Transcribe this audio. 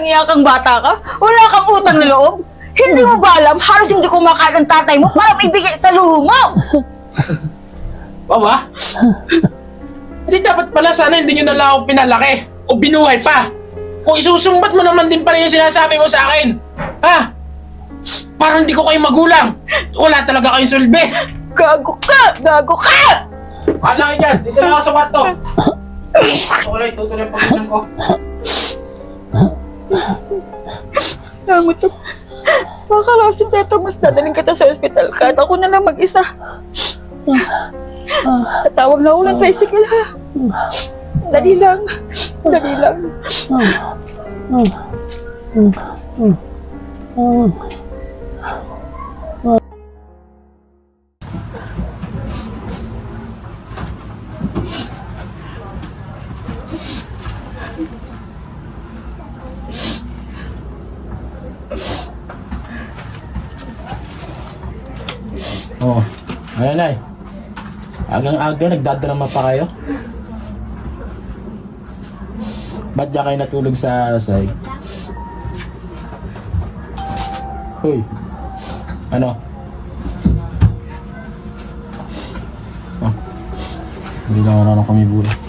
iya kang bata ka? Wala kang utang na loob? Hindi mo ba alam? Halos hindi kumakain ang tatay mo para maibigay sa luho mo! Mama? Hindi dapat pala sana hindi nyo na lang ako pinalaki o binuhay pa. Kung isusumbat mo naman din pala yung sinasabi mo sa akin. Ha? Parang hindi ko kayo magulang. Wala talaga kayong sulbi. Gago ka! Gago ka! Kala kayo dyan. Dito na ako sa kwarto. Tuloy, tutuloy ang pagkakas ko. Alam mo to. Baka lang si Teta mas dadaling kita sa ospital ka at ako na lang mag-isa. Tatawag na ako ng tricycle ha. Dali lang. Dali lang. Oo. Ayan ay. Agang-aga, nagdadrama pa kayo? Ba't diyan kayo natulog sa sahig? Hoy. Ano? Oh. Hindi lang marunong kami bula.